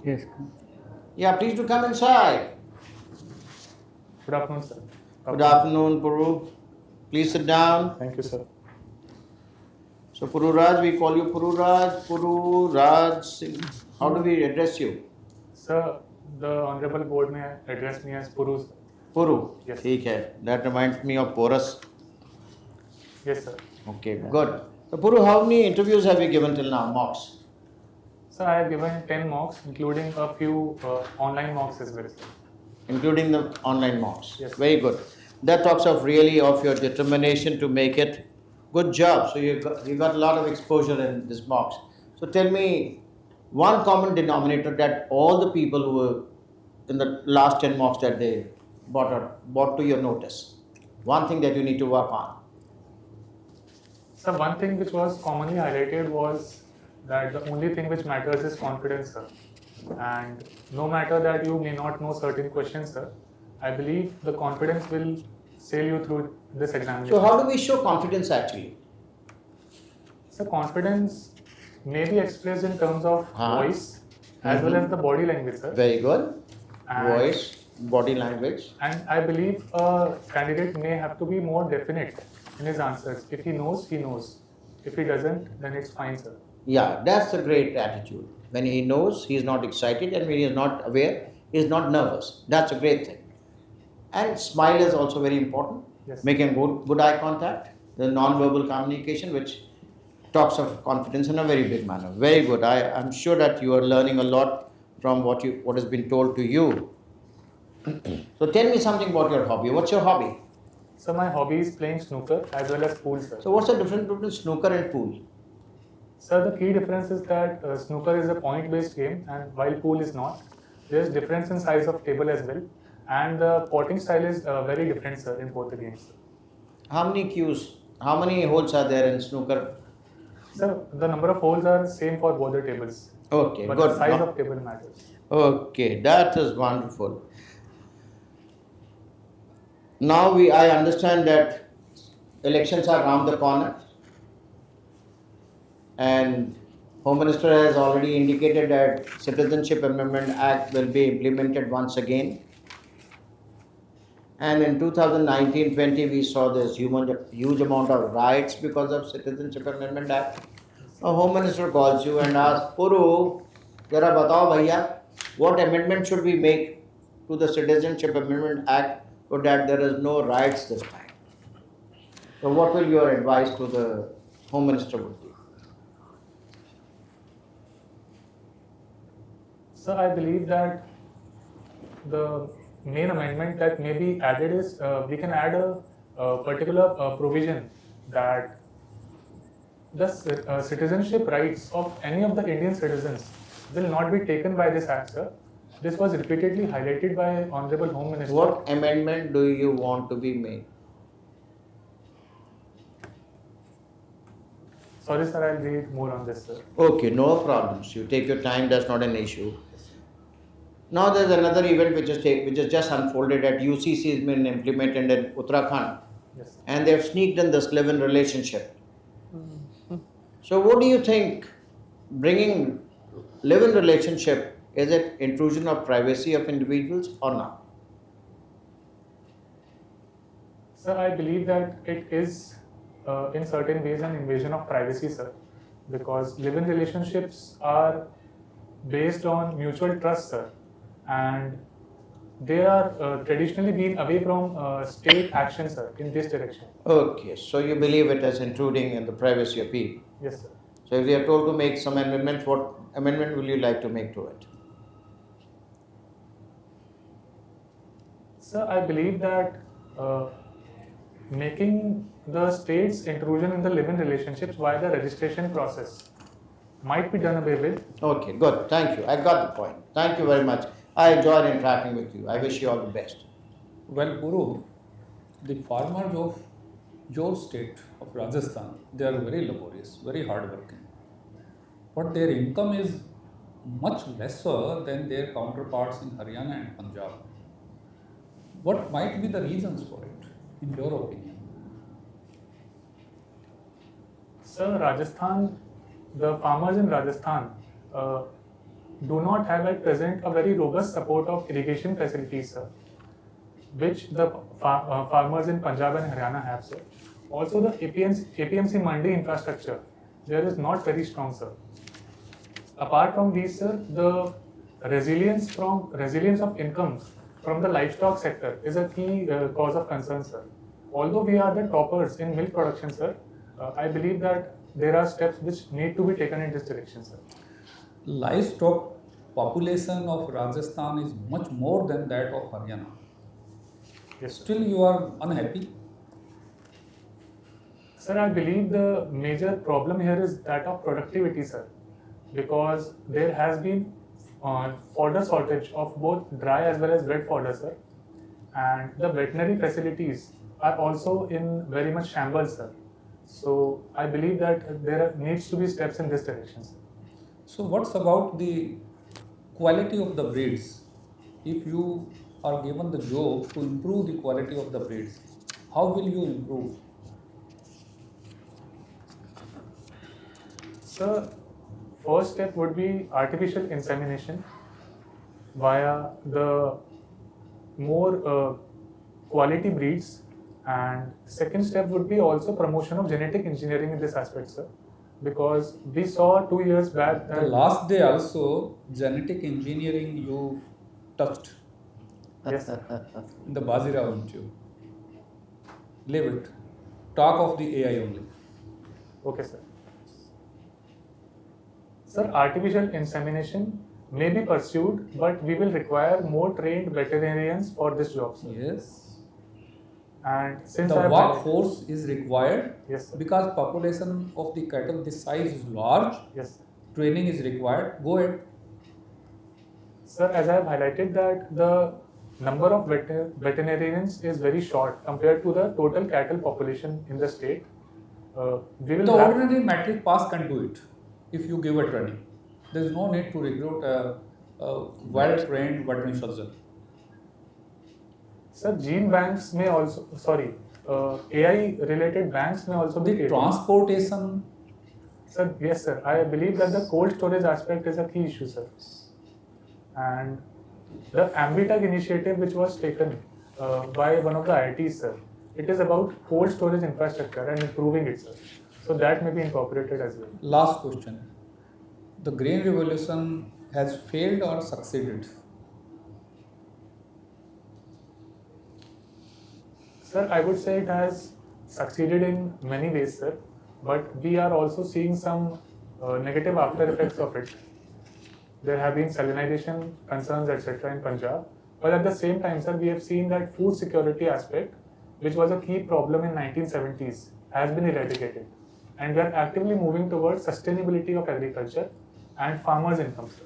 Yes. Yeah, please do come inside. Good afternoon, sir. Good afternoon, Puru. Please sit down. Thank you, sir. So, Pururaj, we call you Pururaj. Pururaj Singh. How do we address you? Sir, the Honorable Board may address me as Puru, sir. Puru. Yes. ठीक है. That reminds me of porous. Yes, sir. Okay, good. So, Puru, how many interviews have you given till now? Mocks? Sir, I have given 10 mocks, including a few online mocks as well, sir. Including the online mocks. Yes. Very good. That talks of really of your determination to make it. Good job. So you got a lot of exposure in this mocks. So tell me one common denominator that all the people who were in the last 10 mocks that they brought to your notice. One thing that you need to work on. Sir, one thing which was commonly highlighted was that the only thing which matters is confidence, sir. And no matter that you may not know certain questions, sir, I believe the confidence will sail you through this examination. So how do we show confidence actually? So confidence may be expressed in terms of voice as well as the body language, sir. Very good. And- Voice, body language. And I believe a candidate may have to be more definite in his answers. If he knows, he knows. If he doesn't, then it's fine, sir. Yeah, that's a great attitude. When he knows, he is not excited, and when he is not aware, he is not nervous. That's a great thing. And smile is also very important. Yes. Making good eye contact, the non-verbal communication, which talks of confidence in a very big manner. Very good. I'm sure that you are learning a lot from what has been told to you. So tell me something about your hobby. What's your hobby? So my hobby is playing snooker as well as pool, sir. So what's the difference between snooker and pool? Sir, the key difference is that snooker is a point-based game, and while pool is not. There's difference in size of table as well, and the potting style is very different, sir, in both the games. How many cues? How many holes are there in snooker? Sir, the number of holes are same for both the tables, Okay, but good. the size of table matters. Okay, that is wonderful. Now I understand that elections are around the corner, and Home Minister has already indicated that Citizenship Amendment Act will be implemented once again. And in 2019-20 we saw this huge amount of riots because of Citizenship Amendment Act. A Home Minister calls you and asks, Puru, jara batao bhaiya, what amendment should we make to the Citizenship Amendment Act so that there is no riots this time? So what will your advice to the Home Minister would be? So I believe that the main amendment that may be added is we can add a particular provision that the citizenship rights of any of the Indian citizens will not be taken by this act, sir. This was repeatedly highlighted by Honorable Home Minister. What amendment do you want to be made? Sorry, sir, I'll read more on this, sir. Okay, no problems. You take your time, that's not an issue. Now there's another event which is just unfolded at UCC has been implemented in Uttarakhand, Yes. and they've sneaked in this live-in relationship. So what do you think? Bringing live-in relationship, is it intrusion of privacy of individuals or not? Sir, I believe that it is in certain ways an invasion of privacy, sir, because live-in relationships are based on mutual trust, sir, and they are traditionally been away from state action, sir, in this direction. Okay, so you believe it as intruding in the privacy of people. Yes, sir. So if we are told to make some amendments, what amendment will you like to make to it? Sir, I believe that making the state's intrusion in the live-in relationships via the registration process might be done away with. Okay, good. Thank you. I got the point. Thank you very much. I enjoyed interacting with you. I wish you all the best. Well, Guru, the farmers of your state of Rajasthan, they are very laborious, very hardworking. But their income is much lesser than their counterparts in Haryana and Punjab. What might be the reasons for it, in your opinion? Sir, Rajasthan, the farmers in Rajasthan do not have at present a very robust support of irrigation facilities, sir, which the farmers in Punjab and Haryana have, sir. Also, the APMC Mandi infrastructure there is not very strong, sir. Apart from these, sir, the resilience of income from the livestock sector is a key cause of concern, sir. Although we are the toppers in milk production, sir, I believe that there are steps which need to be taken in this direction, sir. Livestock population of Rajasthan is much more than that of Haryana. Yes, sir. Still you are unhappy? Sir, I believe the major problem here is that of productivity, sir, because there has been fodder shortage of both dry as well as wet fodder, sir, and the veterinary facilities are also in very much shambles, sir. So I believe that there needs to be steps in this direction, sir. So what's about the quality of the breeds? If you are given the job to improve the quality of the breeds, how will you improve? Sir, first step would be artificial insemination via the more quality breeds, and second step would be also promotion of genetic engineering in this aspect, sir, because we saw 2 years back The that last day also genetic engineering you touched yes, sir. in the Bazira interview. Leave it. Talk of the AI only. Okay, sir. Sir, artificial insemination may be pursued, but we will require more trained veterinarians for this job, sir. Yes. And since The I have workforce is required yes, sir. because population of the cattle this size is large. Yes, sir. Training is required. Go ahead. Sir, as I have highlighted that the number of veterinarians is very short compared to the total cattle population in the state. We will The have, ordinary matric pass can do it if you give a training. There is no need to recruit a well-trained veterinary surgeon. sir, gene banks may also, AI related banks may also be The created. transportation, Sir, yes, sir. I believe that the cold storage aspect is a key issue, sir. And the Ambitag initiative, which was taken by one of the IITs, sir, it is about cold storage infrastructure and improving it, sir. So that may be incorporated as well. last question. The Green Revolution has failed or succeeded? Sir, I would say it has succeeded in many ways, sir. But we are also seeing some negative after effects of it. There have been salinization concerns, etc. in Punjab. But at the same time, sir, we have seen that food security aspect, which was a key problem in 1970s, has been eradicated. And we are actively moving towards sustainability of agriculture and farmers' income, sir.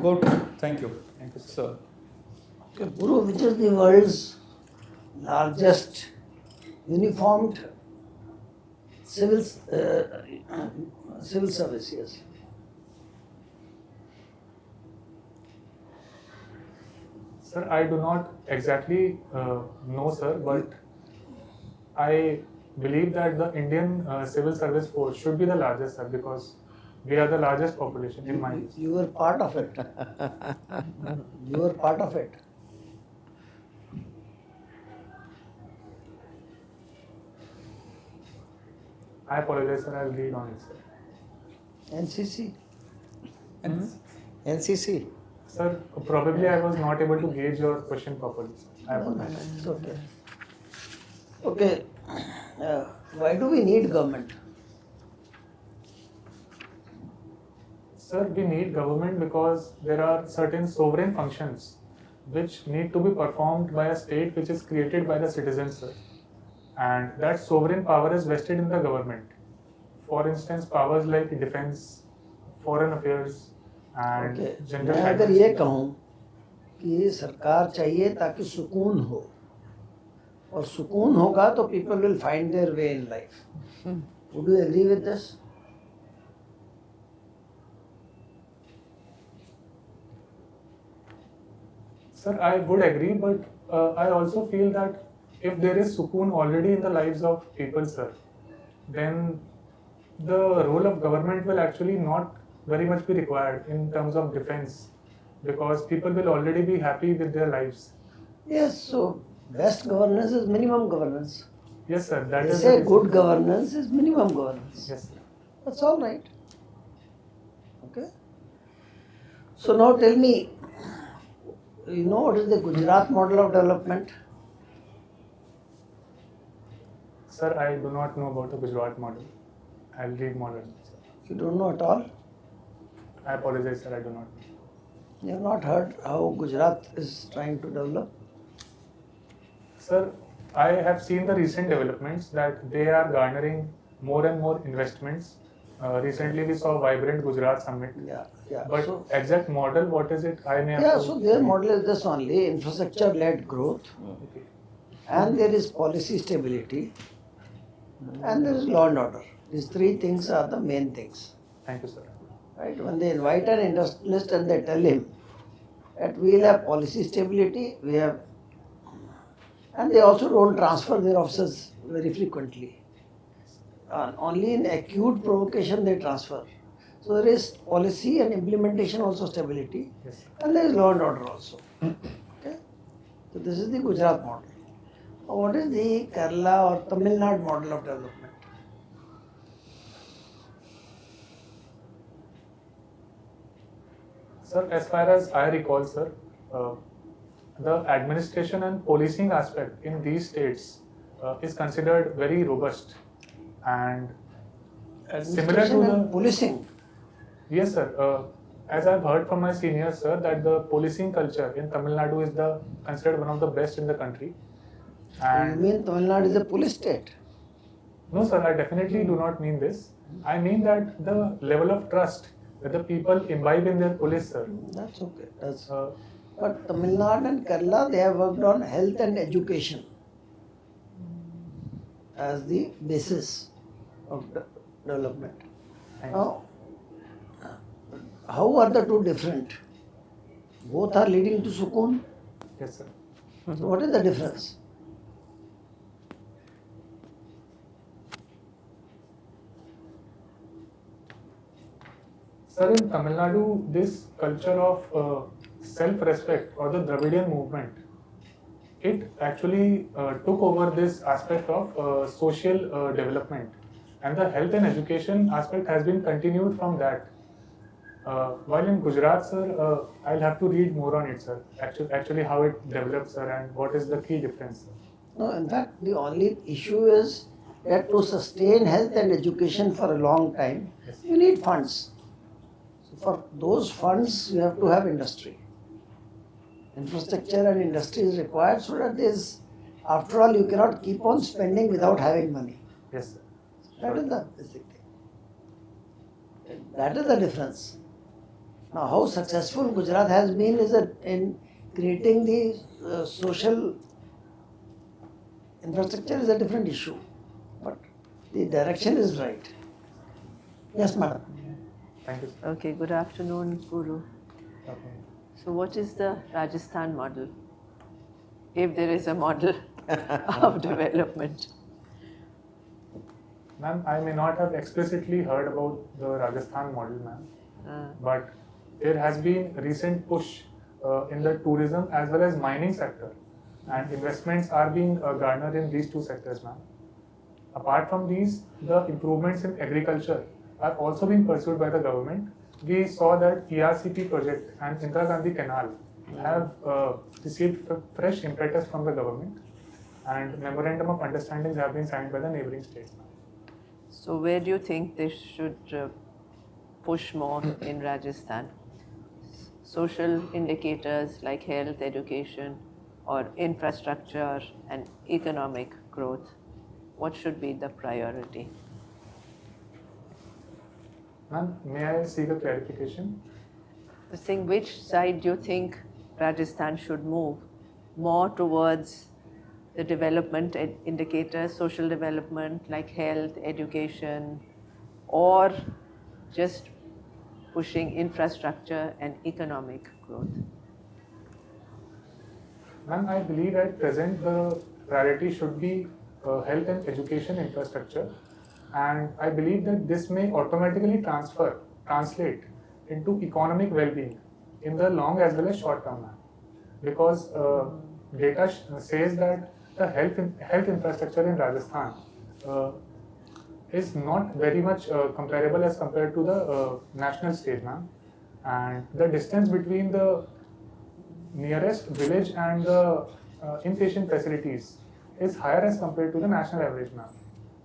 Good. Thank you. Thank you, sir. Sir. Okay, Guru, which is the world's largest uniformed civil service? Yes. Sir, I do not exactly know, sir, but I believe that the Indian civil service force should be the largest, sir, because we are the largest population in my view. You were part of it. You were part of it. I apologize, sir. I'll read on it, sir. NCC. And NCC. Sir, probably I was not able to gauge your question properly, sir. I No, no, apologize. it's okay. Okay. Why do we need government? Sir, we need government because there are certain sovereign functions which need to be performed by a state which is created by the citizens, sir. And that sovereign power is vested in the government. For instance, powers like defense, foreign affairs, and Okay. general मैं अगर ये administration. कहूँ कि सरकार चाहिए ताकि सुकून हो और सुकून होगा तो people will find their way in life. Would you agree with this? Sir, I would agree, but I also feel that if there is sukoon already in the lives of people, sir, then the role of government will actually not very much be required in terms of defense, because people will already be happy with their lives. Yes, so best governance is minimum governance. Yes, sir. That They is say the reason. good governance is minimum governance. Yes, sir. That's all right. Okay. So now tell me, you know what is the Gujarat model of development? Sir, I do not know about the Gujarat model. I'll read more on it, sir. You don't know at all? I apologize, sir. I do not know. You have not heard how Gujarat is trying to develop? Sir, I have seen the recent developments that they are garnering more and more investments. Recently, we saw Vibrant Gujarat Summit. Yeah. But So, exact model, what is it? I may have yeah, to- so their model is this only, infrastructure-led growth, Okay. and there is policy stability, and there is law and order. These three things are the main things. Thank you, sir. Right? When they invite an industrialist and they tell him that we will have policy stability, we have, and they also don't transfer their officers very frequently. Only in acute provocation they transfer. So there is policy and implementation also stability, Yes, sir. and there is law and order also. Okay? So this is the Gujarat model. Now what is the Kerala or Tamil Nadu model of development? Sir, as far as I recall, sir, the administration and policing aspect in these states is considered very robust, and similar Administration to and the policing. yes, sir. As I've heard from my seniors, sir, that the policing culture in Tamil Nadu is considered one of the best in the country. You And mean Tamil Nadu is a police state? no, sir, I definitely do not mean this. I mean that the level of trust that the people imbibe in their police, sir. That's okay. That's Uh, But Tamil Nadu and Kerala, they have worked on health and education as the basis of development. thank you. Now, how are the two different? Both are leading to Sukoon. Yes, sir. So what is the difference? Sir, in Tamil Nadu, this culture of self-respect or the Dravidian movement, it actually took over this aspect of social development, and the health and education aspect has been continued from that. While in Gujarat, sir, I'll have to read more on it, sir. Actually, how it develops, sir, and what is the key difference, sir. No, in fact, the only issue is that to sustain health and education for a long time, Yes. you need funds. So for those funds, you have to have industry. Infrastructure and industry is required so that there's, after all, you cannot keep on spending without having money. Yes, sir. That is the basic thing. That is the difference. Now, how successful Gujarat has been is that in creating the social infrastructure is a different issue, but the direction is right. Yes, madam. Thank you, sir. Okay, good afternoon, Guru. Okay. So, what is the Rajasthan model? If there is a model of development. Ma'am, I may not have explicitly heard about the Rajasthan model, ma'am, but there has been recent push in the tourism as well as mining sector, and investments are being garnered in these two sectors, ma'am. Apart from these, the improvements in agriculture are also being pursued by the government. We saw that ERCP project and Indira Gandhi Canal have received fresh impetus from the government, and memorandum of understandings have been signed by the neighboring states, ma'am. So, where do you think they should push more in Rajasthan? Social indicators like health, education, or infrastructure and economic growth? What should be the priority? Ma'am, may I seek a clarification? The thing, which side do you think Rajasthan should move more towards the development indicators, social development like health, education, or just pushing infrastructure and economic growth? Ma'am, I believe at present the priority should be health and education infrastructure, and I believe that this may automatically translate into economic well-being in the long as well as short term, ma'am. Because data says that the health infrastructure in Rajasthan is not very much comparable as compared to the national stage, ma'am. And the distance between the nearest village and the inpatient facilities is higher as compared to the national average, ma'am.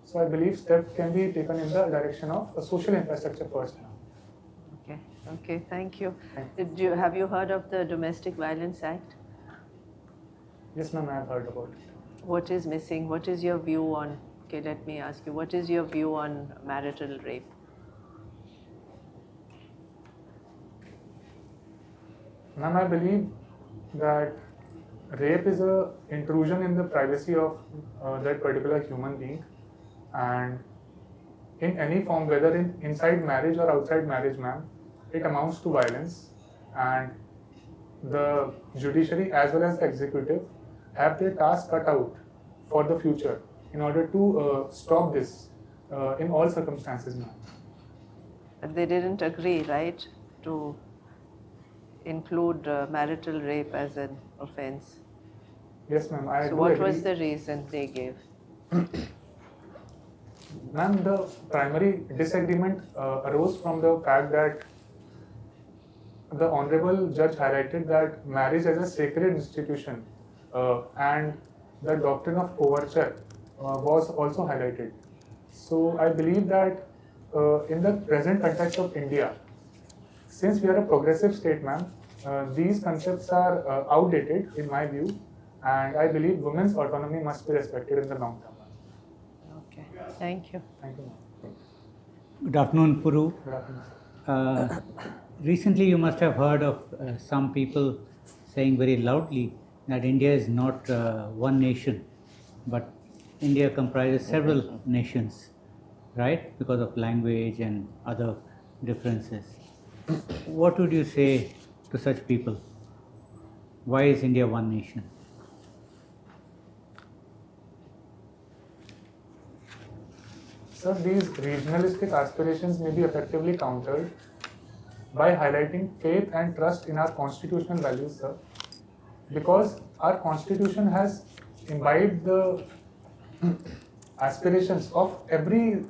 So I believe steps can be taken in the direction of a social infrastructure first, ma'am. Okay, thank you. Have you heard of the Domestic Violence Act? Yes, ma'am, I have heard about it. What is missing? What is your view on, okay, let me ask you, what is your view on marital rape? Ma'am, I believe that rape is a intrusion in the privacy of that particular human being, and in any form, whether inside marriage or outside marriage, ma'am, it amounts to violence, and the judiciary as well as the executive have their task cut out for the future in order to stop this in all circumstances, ma'am. But they didn't agree, right, to include marital rape as an offense. Yes, ma'am, I So do what agree. was the reason they gave? Ma'am, the primary disagreement arose from the fact that the Honorable Judge highlighted that marriage as a sacred institution and the doctrine of coverture was also highlighted. So I believe that in the present context of India, since we are a progressive state, ma'am, these concepts are outdated in my view, and I believe women's autonomy must be respected in the long term, ma'am. Okay, thank you. Thank you, ma'am. Good afternoon, Puru. Good afternoon, sir. Recently, you must have heard of some people saying very loudly that India is not one nation, but India comprises several nations, right? Because of language and other differences. What would you say to such people? Why is India one nation? Sir, these regionalistic aspirations may be effectively countered by highlighting faith and trust in our constitutional values, sir. Because our constitution has imbibed the aspirations of every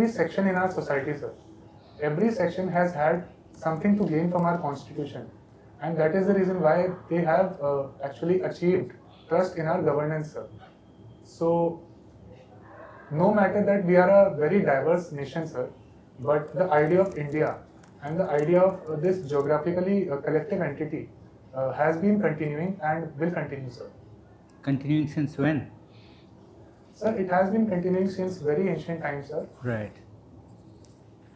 section in our society, sir. Every section has had something to gain from our constitution, and that is the reason why they have actually achieved trust in our governance, sir. So, no matter that we are a very diverse nation, sir, but the idea of India and the idea of this geographically collective entity has been continuing and will continue, sir. Continuing since when? Sir, it has been continuing since very ancient times, sir, Right.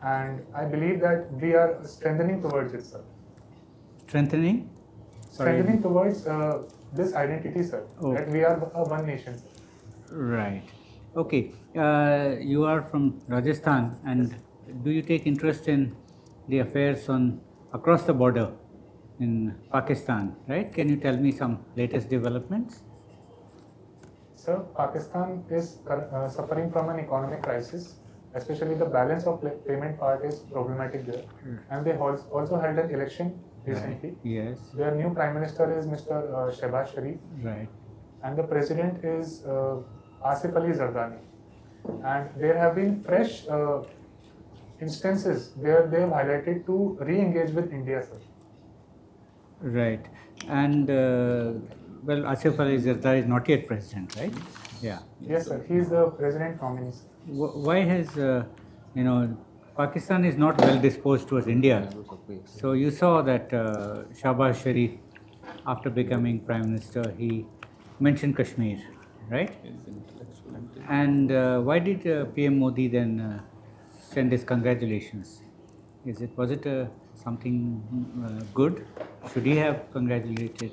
and I believe that we are strengthening towards it, sir. Strengthening? Sorry. Strengthening towards this identity, sir, Oh. that we are a one nation, sir. Right. Okay. You are from Rajasthan, and do you take interest in the affairs on across the border in Pakistan, right? Can you tell me some latest developments? Sir, Pakistan is suffering from an economic crisis, especially the balance of payment part is problematic there. And they also held an election recently. Yes. Their new Prime Minister is Mr. Shehbaz Sharif, Right. and the President is Asif Ali Zardani. And there have been fresh instances where they have highlighted to re-engage with India, sir. Right. And well, Asif Ali Zardari is not yet president, right? Yeah. Yes, sir. He is the President nominee, sir. Why has Pakistan is not well disposed towards India? So you saw that Shahbaz Sharif, after becoming Prime Minister, he mentioned Kashmir, right? And why did PM Modi then send his congratulations? Was it something good? Should he have congratulated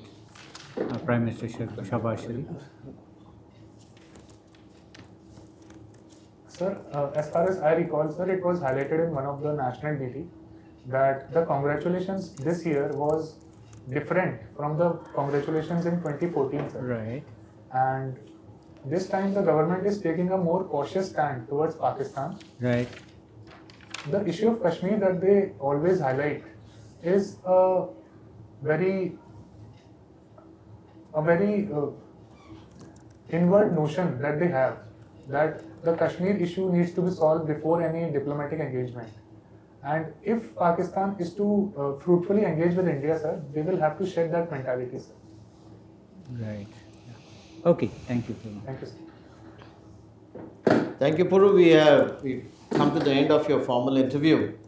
Prime Minister Shahbaz Sharif? Sir, as far as I recall, sir, it was highlighted in one of the national DT that the congratulations this year was different from the congratulations in 2014, sir. Right. And this time the government is taking a more cautious stand towards Pakistan. Right. the issue of Kashmir that they always highlight is a very inward notion that they have, that the Kashmir issue needs to be solved before any diplomatic engagement. And if Pakistan is to fruitfully engage with India, sir, they will have to shed that mentality, sir. Right. Okay, thank you very much. Thank you, sir. Thank you, Puru. We've come to the end of your formal interview.